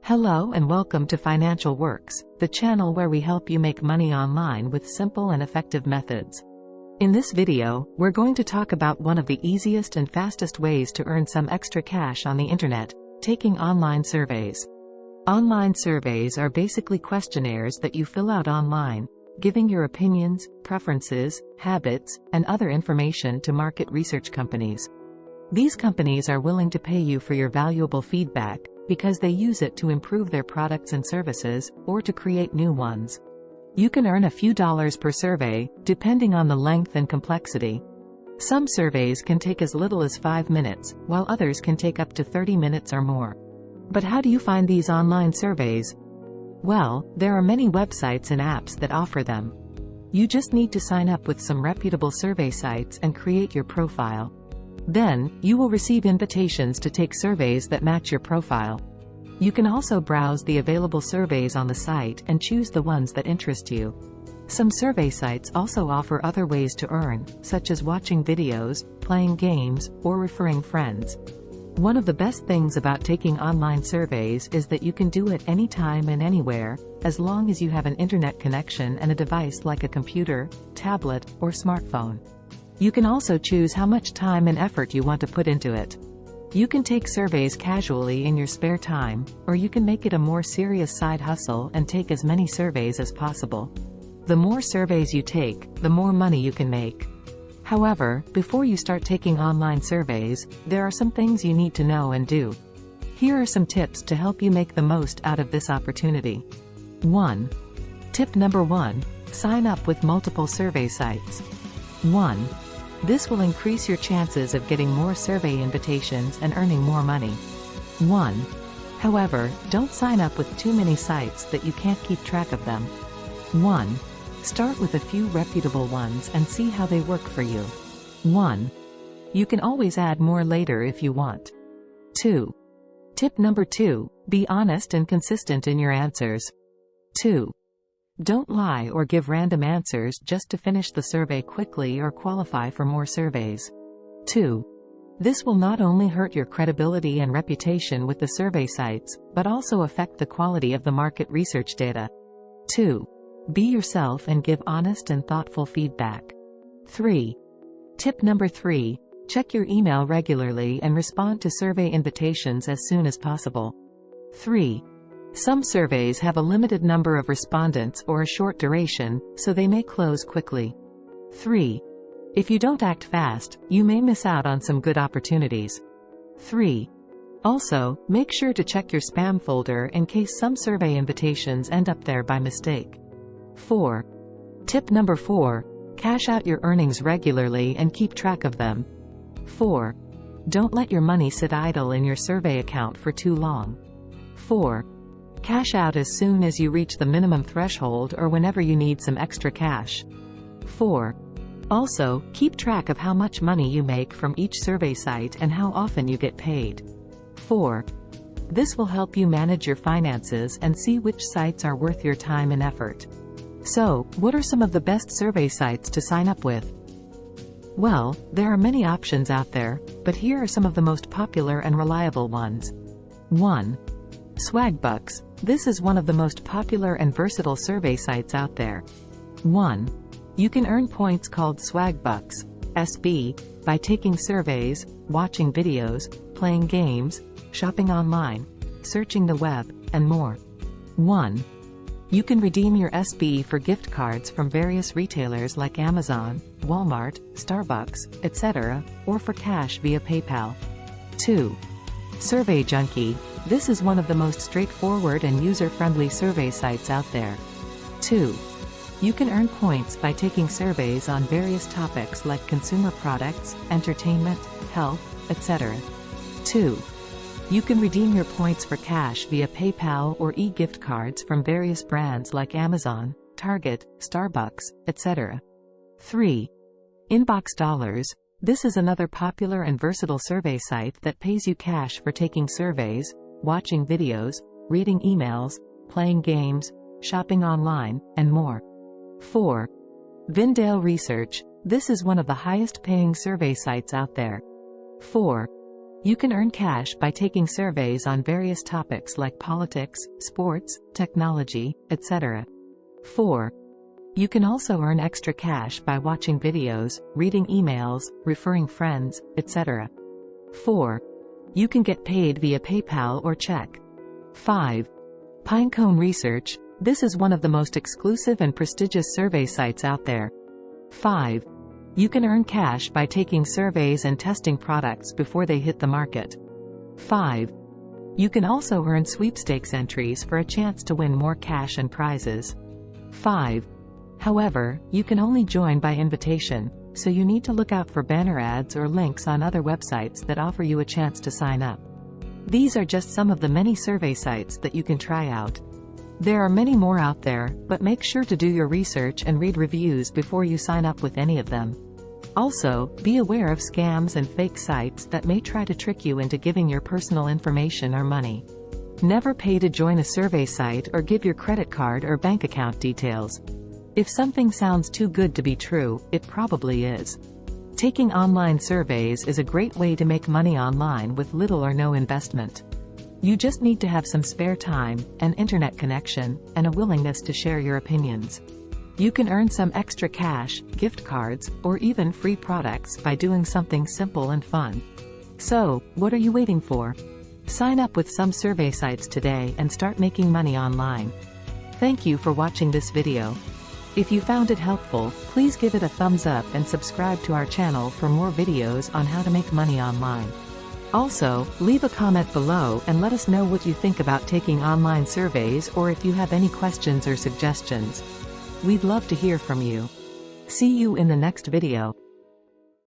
Hello and welcome to Financial Works, the channel where we help you make money online with simple and effective methods. In this video, we're going to talk about one of the easiest and fastest ways to earn some extra cash on the internet, taking online surveys. Online surveys are basically questionnaires that you fill out online, giving your opinions, preferences, habits, and other information to market research companies. These companies are willing to pay you for your valuable feedback, because they use it to improve their products and services, or to create new ones. You can earn a few dollars per survey, depending on the length and complexity. Some surveys can take as little as 5 minutes, while others can take up to 30 minutes or more. But how do you find these online surveys? Well, there are many websites and apps that offer them. You just need to sign up with some reputable survey sites and create your profile. Then, you will receive invitations to take surveys that match your profile. You can also browse the available surveys on the site and choose the ones that interest you. Some survey sites also offer other ways to earn, such as watching videos, playing games, or referring friends. One of the best things about taking online surveys is that you can do it anytime and anywhere, as long as you have an internet connection and a device like a computer, tablet, or smartphone. You can also choose how much time and effort you want to put into it. You can take surveys casually in your spare time, or you can make it a more serious side hustle and take as many surveys as possible. The more surveys you take, the more money you can make. However, before you start taking online surveys, there are some things you need to know and do. Here are some tips to help you make the most out of this opportunity. 1. Tip number 1. Sign up with multiple survey sites. 1. This will increase your chances of getting more survey invitations and earning more money. 1. However, don't sign up with too many sites that you can't keep track of them. 1. Start with a few reputable ones and see how they work for you. 1. You can always add more later if you want. 2. Tip number 2. Be honest and consistent in your answers. 2. Don't lie or give random answers just to finish the survey quickly or qualify for more surveys. 2. This will not only hurt your credibility and reputation with the survey sites, but also affect the quality of the market research data. 2. Be yourself and give honest and thoughtful feedback. 3. Tip number 3. Check your email regularly and respond to survey invitations as soon as possible. 3. Some surveys have a limited number of respondents or a short duration, so they may close quickly. 3. If you don't act fast, you may miss out on some good opportunities. 3. Also, make sure to check your spam folder in case some survey invitations end up there by mistake. 4. Tip number 4. Cash out your earnings regularly and keep track of them. 4. Don't let your money sit idle in your survey account for too long. 4. Cash out as soon as you reach the minimum threshold or whenever you need some extra cash. 4. Also, keep track of how much money you make from each survey site and how often you get paid. 4. This will help you manage your finances and see which sites are worth your time and effort. So, what are some of the best survey sites to sign up with? Well, there are many options out there, but here are some of the most popular and reliable ones. 1. Swagbucks. This is one of the most popular and versatile survey sites out there. 1. You can earn points called Swagbucks, SB, by taking surveys, watching videos, playing games, shopping online, searching the web, and more. 1. You can redeem your SB for gift cards from various retailers like Amazon, Walmart, Starbucks, etc., or for cash via PayPal. 2. Survey Junkie. This is one of the most straightforward and user-friendly survey sites out there. 2. You can earn points by taking surveys on various topics like consumer products, entertainment, health, etc. 2. You can redeem your points for cash via PayPal or e-gift cards from various brands like Amazon, Target, Starbucks, etc. 3. Inbox Dollars. This is another popular and versatile survey site that pays you cash for taking surveys, watching videos, reading emails, playing games, shopping online, and more. 4. Vindale Research. This is one of the highest paying survey sites out there. 4. You can earn cash by taking surveys on various topics like politics, sports, technology, etc. 4. You can also earn extra cash by watching videos, reading emails, referring friends, etc. 4. You can get paid via PayPal or check. 5. Pinecone Research. This is one of the most exclusive and prestigious survey sites out there. 5. You can earn cash by taking surveys and testing products before they hit the market. 5. You can also earn sweepstakes entries for a chance to win more cash and prizes. 5. However, you can only join by invitation, so you need to look out for banner ads or links on other websites that offer you a chance to sign up. These are just some of the many survey sites that you can try out. There are many more out there, but make sure to do your research and read reviews before you sign up with any of them. Also, be aware of scams and fake sites that may try to trick you into giving your personal information or money. Never pay to join a survey site or give your credit card or bank account details. If something sounds too good to be true, it probably is. Taking online surveys is a great way to make money online with little or no investment. You just need to have some spare time, an internet connection, and a willingness to share your opinions. You can earn some extra cash, gift cards, or even free products by doing something simple and fun. So, what are you waiting for? Sign up with some survey sites today and start making money online. Thank you for watching this video. If you found it helpful, please give it a thumbs up and subscribe to our channel for more videos on how to make money online. Also, leave a comment below and let us know what you think about taking online surveys or if you have any questions or suggestions. We'd love to hear from you. See you in the next video.